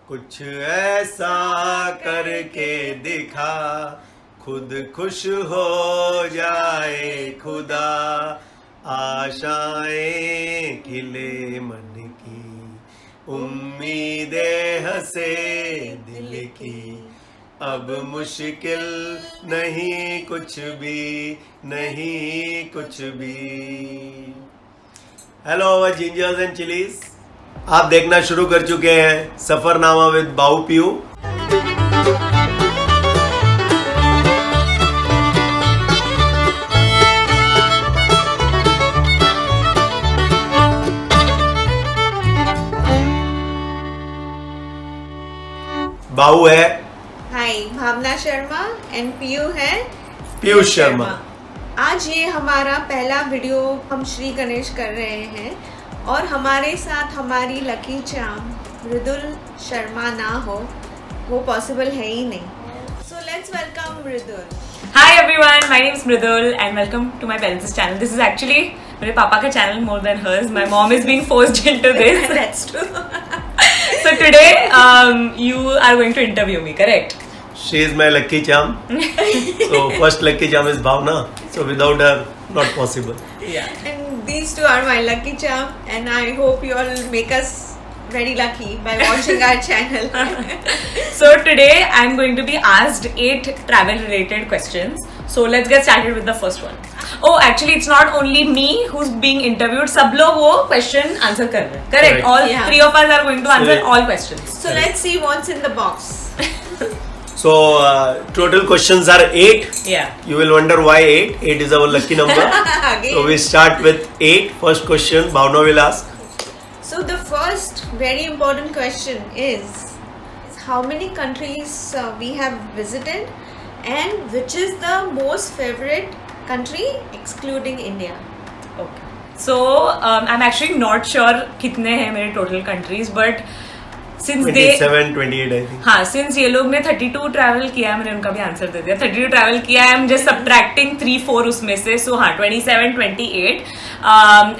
कुछ ऐसा करके दिखा, खुद खुश हो जाए खुदा, आशाएं खिले मन की, उम्मीदें हंसे दिल की, अब मुश्किल नहीं कुछ भी, नहीं कुछ भी। हेलो जिंजर्स एंड चिलीज, आप देखना शुरू कर चुके हैं सफरनामा विद बाऊ पीयू। बाऊ है, हाय, भावना शर्मा एंड पीयू है पीयूष शर्मा। आज ये हमारा पहला वीडियो हम श्री गणेश कर रहे हैं और हमारे साथ हमारी लकी चाम मृदुल शर्मा ना हो वो पॉसिबल है ही नहीं। So let's welcome Mridul. Hi everyone, my name is Mridul and welcome to my parents' channel. This is actually मेरे पापा का channel more than hers. My mom is being forced into this. That's true. So today you are going to interview me, correct? She is my lucky charm. So first lucky charm is Bhavna. So without her, not possible. Yeah. And these two are my lucky charm and I hope you all make us very lucky by watching our channel. So today I'm going to be asked 8 travel related questions. So let's get started with the first one. Oh, actually it's not only me who's being interviewed. सब लोग वो question answer कर रहे हैं. Correct. Correct. All Yeah. 3 of us are going to answer all questions. So let's see what's in the box. So total questions are 8. Yeah. You will wonder why 8. 8 is our lucky number. Again. So we start with 8. First question, Bhavna will ask. So the first very important question is how many countries we have visited and which is the most favorite country excluding India. Okay. So I'm actually not sure कितने हैं मेरे total countries, but since 27, 28 I think. हाँ, since ये लोग ने 32 travel किया है, मैंने उनका भी आंसर दे दिया। 32 ट्रैवल किया है, I'm just subtracting 3-4 उसमें से, so हाँ 27, 28.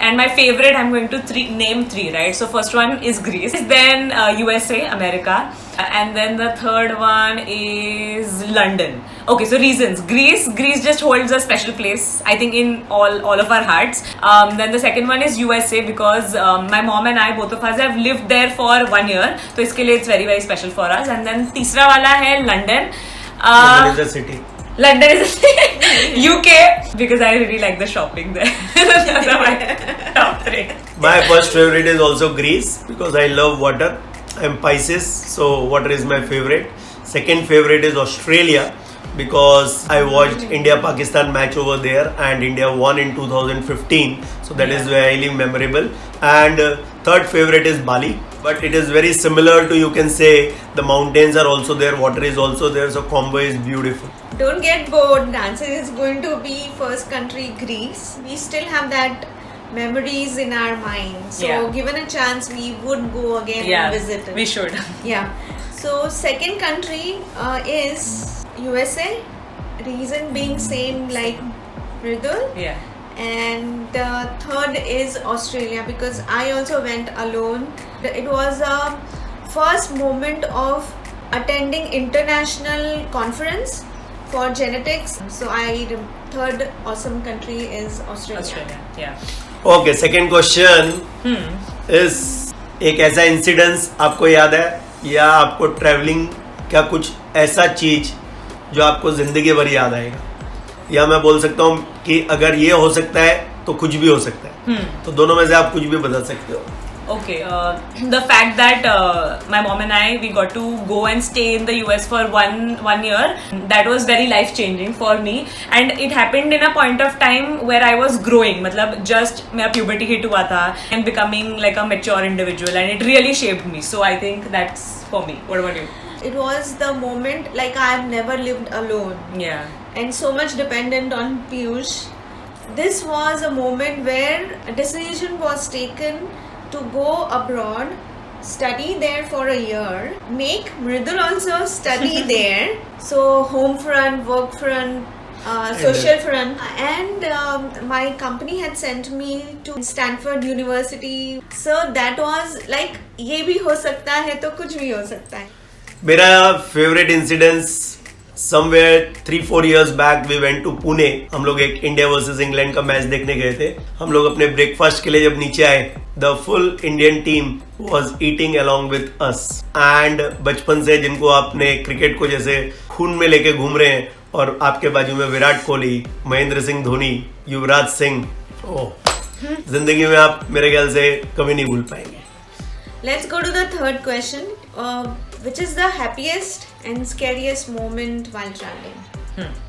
And my favorite, I'm going to name 3, right? So first one is Greece, then USA, America, and then the third one is London. Okay, so reasons. Greece just holds a special place, I think, in all of our hearts. Then the second one is USA because my mom and I, both of us, have lived there for 1 year. So इसके लिए it's very very special for us. And then तीसरा वाला है London. London is a city. London is UK because I really like the shopping there. Those are my top 3. My first favorite is also Greece because I love water. I am Pisces, so water is my favorite. Second favorite is Australia because I watched India-Pakistan match over there and India won in 2015. So that is highly memorable. And third favorite is Bali. But it is very similar to, you can say, the mountains are also there, water is also there, so combo is beautiful. Don't get bored. The answer is going to be first country Greece. We still have that memories in our mind. So Yeah. given a chance, we would go again Yeah, and visit it. we should. Yeah. So second country is USA. Reason being same like Mridul. Yeah. And third is Australia because I also went alone. It was a first moment of attending international conference for genetics. So third awesome country is Australia. Australia. Yeah. Okay, second question is, एक ऐसा incidence आपको याद है या आपको travelling क्या कुछ ऐसा चीज जो आपको जिंदगी भर याद आएगा, या मैं बोल सकता हूँ कि अगर ये हो सकता है तो कुछ भी हो सकता है, तो दोनों में से आप कुछ भी बता सकते हो. Okay, the fact that my mom and I, we got to go and stay in the US for one year, that was very life changing for me, and it happened in a point of time where I was growing, मतलब just मेरा puberty hit हुआ था and becoming like a mature individual, and it really shaped me. So I think that's for me. What about you? It was the moment like I've never lived alone Yeah. and so much dependent on Piyush. This was a moment where a decision was taken to go abroad, study there for a year, make Mridul also study there. So home front, work front, social front, and my company had sent me to Stanford University. So that was like, ये भी हो सकता है तो कुछ भी हो सकता है. मेरा favourite incidence somewhere 3-4 years back we went to Pune. हम लोग एक इंडिया वर्सेस इंग्लैंड का मैच देखने गए थे. हम लोग अपने ब्रेकफास्ट के लिए जब नीचे आए, the full Indian team was eating along with us. And बचपन से जिनको आपने क्रिकेट को जैसे खून में लेके घूम रहे हैं, और आपके बाजू में विराट कोहली, महेंद्र सिंह धोनी, युवराज सिंह, जिंदगी में आप मेरे ख्याल से कभी नहीं भूल पाएंगे. Let's go to the third question. Which is the happiest and scariest moment while traveling?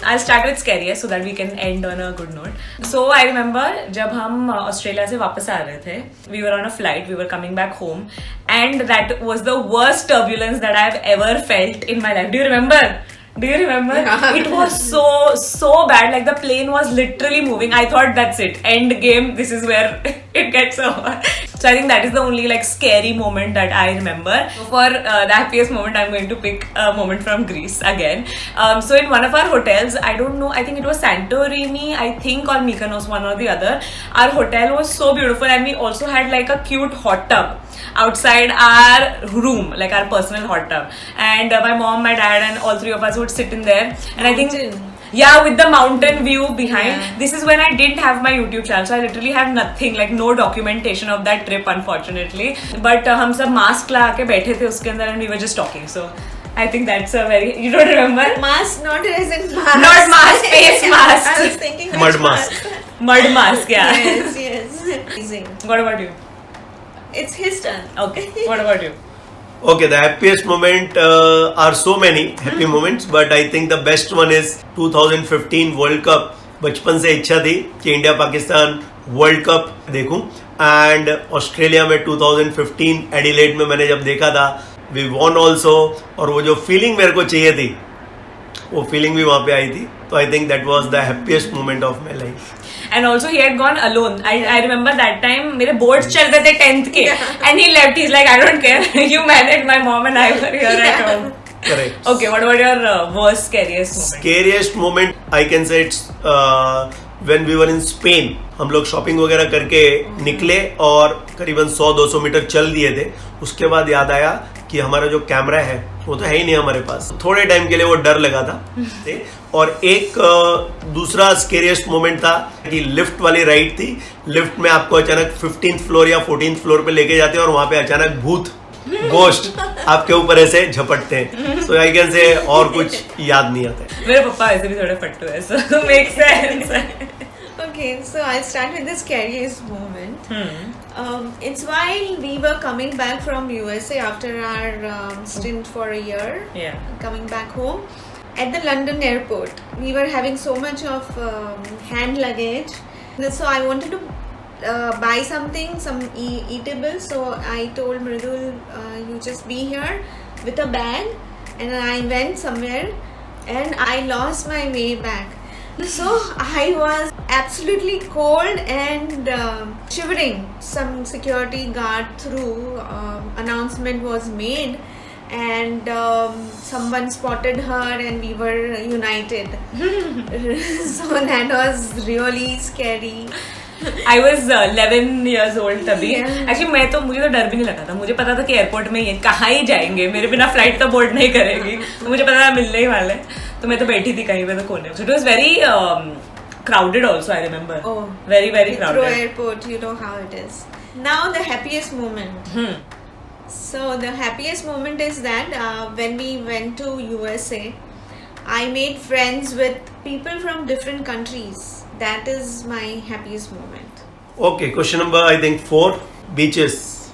I'll start with scariest so that we can end on a good note. So I remember जब हम Australia से वापस आ रहे थे, we were on a flight, we were coming back home, and that was the worst turbulence that I've ever felt in my life. Do you remember? Yeah. It was so bad. Like the plane was literally moving. I thought that's it. End game. This is where it gets over. So I think that is the only like scary moment that I remember. For the happiest moment, I'm going to pick a moment from Greece again. So in one of our hotels, I don't know, I think it was Santorini, I think, or Mykonos, one or the other. Our hotel was so beautiful, and we also had like a cute hot tub outside our room, like our personal hot tub. And my mom, my dad, and all three of us would sit in there. And I think, yeah, with the mountain view behind. Yeah. This is when I didn't have my YouTube channel, so I literally have nothing, like no documentation of that trip, unfortunately. But हम सब mask लगा के बैठे थे उसके अंदर, and we were just talking. So I think that's a very, you don't remember? Mask, not as in mask. Not mask, face mask. I was thinking Mud mask. Mud mask, yeah. Yes. Amazing. What about you? It's his turn. Okay. What about you? Okay, the happiest moment are so many happy moments, but I think the best one is 2015 World Cup. बचपन से इच्छा थी कि India Pakistan world cup देखूं, and Australia में 2015 Adelaide में मैंने जब देखा था, वी वॉन ऑल्सो, और वो जो फीलिंग मेरे को चाहिए थी वो फीलिंग भी वहां पे आई थी. तो I think that was the happiest moment of my life. And also he had gone alone. I remember that time मेरे boards चल रहे थे 10th के, and he left. He's like, I don't care. You manage. My mom and I were here at home. Correct. Okay, what about your worst, scariest moment? Scariest moment, I can say it's when we were in Spain. हम लोग shopping वगैरह करके निकले और करीबन 100-200 metre चल दिए थे. उसके बाद याद आया कि हमारा जो कैमरा है वो तो है ही नहीं हमारे पास. थोड़े टाइम के लिए वो डर लगा था. और एक दूसरा स्केरियस्ट मोमेंट था कि लिफ्ट वाली राइड थी. लिफ्ट में आपको अचानक 15th फ्लोर या 14th फ्लोर पे लेके जाते हैं, और वहां पे अचानक भूत, गोस्ट आपके ऊपर ऐसे झपटते हैं. सो आई कैन से और कुछ याद नहीं आता है. मेरे पापा ऐसे भी थोड़े फट्टू है, so makes sense. Okay, so I'll start with the scariest moment. It's while we were coming back from USA after our stint for a year. Yeah. Coming back home at the London airport, we were having so much of hand luggage. So I wanted to buy something, some eatables. So I told Mridul, you just be here with a bag, and I went somewhere, and I lost my way back. So I was absolutely cold and shivering. Some security guard through announcement was made, and someone spotted her, and we were united. So that was really scary. I was 11 years old तभी. Yeah. Actually मुझे तो डर भी नहीं लगा था. मुझे पता था कि एयरपोर्ट में ये कहाँ ही जाएंगे, मेरे बिना फ्लाइट तो बोर्ड नहीं करेगी. तो मुझे पता था मिलने ही वाले. तो मैं तो बैठी थी कहीं पे तो कोने. So it was very crowded also, I remember. Oh, very crowded. Heathrow Airport, you know how it is. Now the happiest moment. So the happiest moment is that when we went to USA, I made friends with people from different countries. That is my happiest moment. Okay, question number I think 4. Beaches,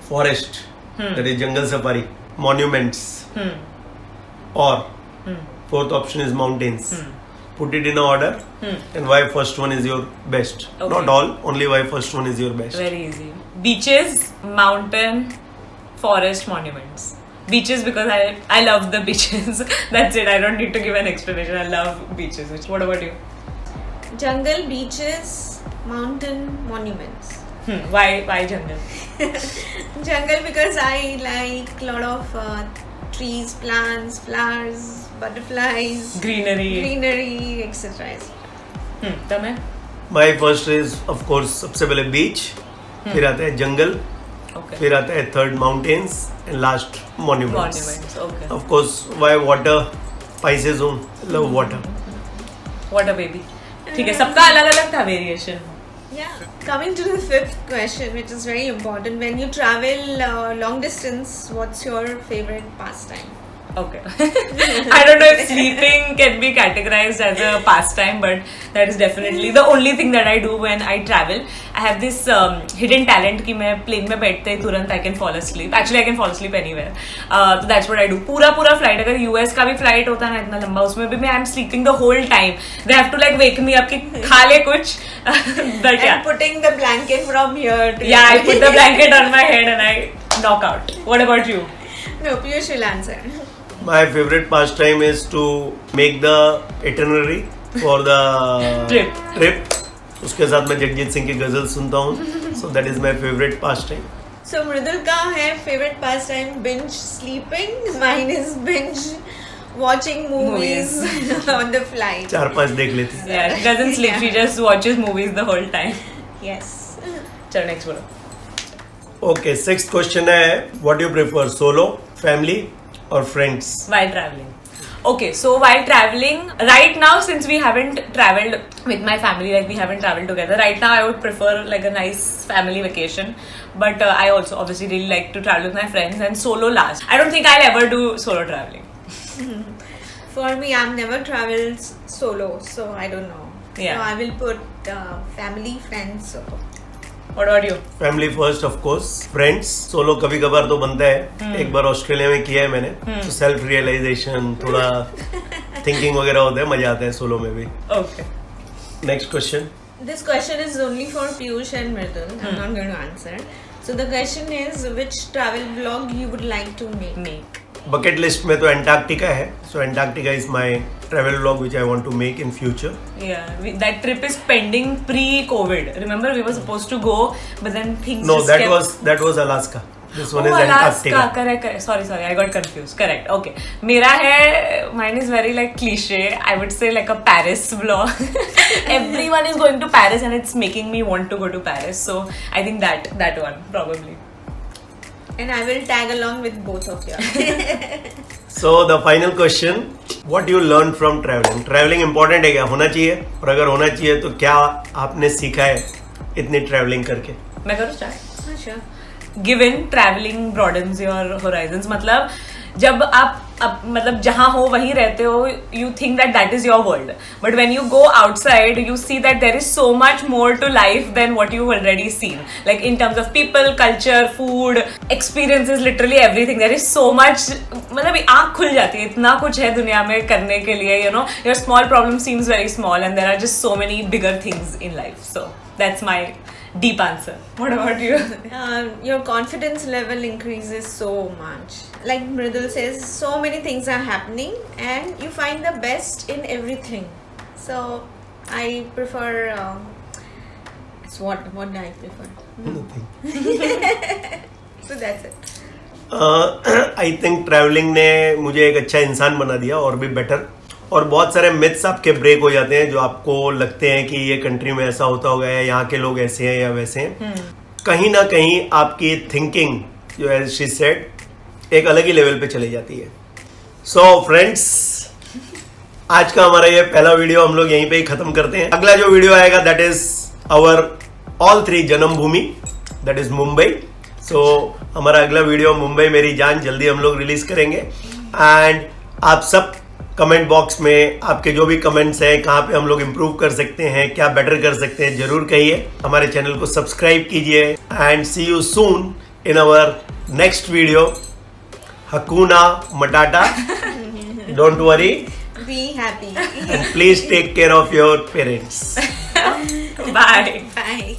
forest, that is jungle safari, monuments, or 4th option is mountains. Put it in order, and why first one is your best. Okay. Not all, only why first one is your best. Very easy. Beaches, mountain, forest, monuments. Beaches because I love the beaches. That's it. I don't need to give an explanation. I love beaches. What about you? Jungle, beaches, mountain, monuments. Why jungle? Jungle because I like a lot of trees, plants, flowers, butterflies, greenery, etc. तमें My first is of course सबसे पहले बीच, फिर आता है जंगल, okay फिर आता है third mountains and last monuments. monuments okay Of course, why water? Pisces हूँ, love water. what a baby ठीक है सबका अलग अलग था variation. Yeah. Coming to the fifth question, which is very important. When you travel long distance, what's your favorite pastime? Okay. I don't know if sleeping can be categorized as a pastime, but that is definitely the only thing that I do when I travel. I have this hidden talent कि मैं plane में बैठते ही तुरंत I can fall asleep. Actually, I can fall asleep anywhere. So that's what I do. पूरा flight अगर US का भी flight होता है ना इतना लंबा उसमें भी मैं I'm sleeping the whole time. They have to like wake me up कि खा ले कुछ. But yeah. And putting the blanket from here to Yeah, I put the blanket on my head and I knock out. What about you? No, Piyush will answer. My favorite pastime is to make the itinerary for the trip. उसके साथ मैं जगजीत सिंह की गजल सुनता हूँ. So that is my favorite pastime. So Mridul का है favorite pastime binge sleeping. Mine is binge watching movies on the flight. 4-5 देख लेती है. Yeah, she doesn't sleep. She just watches movies the whole time. Yes. चलो next बोलो. Okay, sixth question है what do you prefer, solo, family or friends? While traveling. Okay, so while traveling, right now since we haven't traveled with my family, like we haven't traveled together, right now I would prefer like a nice family vacation. But I also obviously really like to travel with my friends and solo last. I don't think I'll ever do solo traveling. For me, I've never traveled solo, so I don't know. Yeah. So I will put family, friends, solo. What about you? Family first of course. Friends solo कभी कभार तो बनता है. एक बार Australia में किया है मैंने. तो सेल्फ रियलाइजेशन थोड़ा थिंकिंग वगैरह होता है, मजा आता है सोलो में भी. Okay. Next question. This question is only for Piyush and Mridul. I'm not going to answer. So the question is, which travel vlog you would like to make? Bucket list में तो Antarctica है. So Antarctica is my travel vlog which I want to make in future. Yeah, that trip is pending pre-COVID. Remember, we were supposed to go, but then things. No just kept... that was Alaska. This one Oh, is Alaska. Antarctica. Correct. Sorry, I got confused. Correct. Okay. मेरा है, mine is very like cliche. I would say like a Paris vlog. Everyone is going to Paris and it's making me want to go to Paris. So I think that one probably. And I will tag along with both of you. So the final question, what you learned from traveling? Traveling important है क्या? होना चाहिए. और अगर होना चाहिए तो क्या आपने सीखा है इतनी ट्रैवलिंग करके? मैं करूँ start? Sure. Given traveling broadens your horizons. मतलब जब आप मतलब जहाँ हो वहीं रहते हो, you think that is your world. But when you go outside, you see that there is so much more to life than what you've already seen. Like in terms of people, culture, food, experiences, literally everything. There is so much. मतलब आँख खुल जाती है. इतना कुछ है दुनिया में करने के लिए. You know, your small problem seems very small, and there are just so many bigger things in life. So that's my deep answer. What about you? Your confidence level increases so much. Like Mridul says, so many things are happening and you find the best in everything. So I prefer what do I prefer? Nothing. So that's it. I think travelling ने मुझे एक अच्छा इंसान बना दिया और भी better. और बहुत सारे मिथ्स आपके ब्रेक हो जाते हैं जो आपको लगते हैं कि ये कंट्री में ऐसा होता होगा या यहाँ के लोग ऐसे हैं या वैसे हैं. कहीं ना कहीं आपकी थिंकिंग जो है शी सेड एक अलग ही लेवल पे चली जाती है. सो फ्रेंड्स, आज का हमारा ये पहला वीडियो हम लोग यहीं पे ही खत्म करते हैं. अगला जो वीडियो आएगा that is our all 3 Janmabhoomi, that is Mumbai. सो हमारा अगला वीडियो मुंबई मेरी जान जल्दी हम लोग रिलीज करेंगे. एंड आप सब कमेंट बॉक्स में आपके जो भी कमेंट्स हैं, कहाँ पे हम लोग इम्प्रूव कर सकते हैं, क्या बेटर कर सकते हैं, जरूर कहिए. हमारे चैनल को सब्सक्राइब कीजिए and see you soon in our next video. Hakuna matata, don't worry, Be happy. and please take care of your parents. Bye. Bye.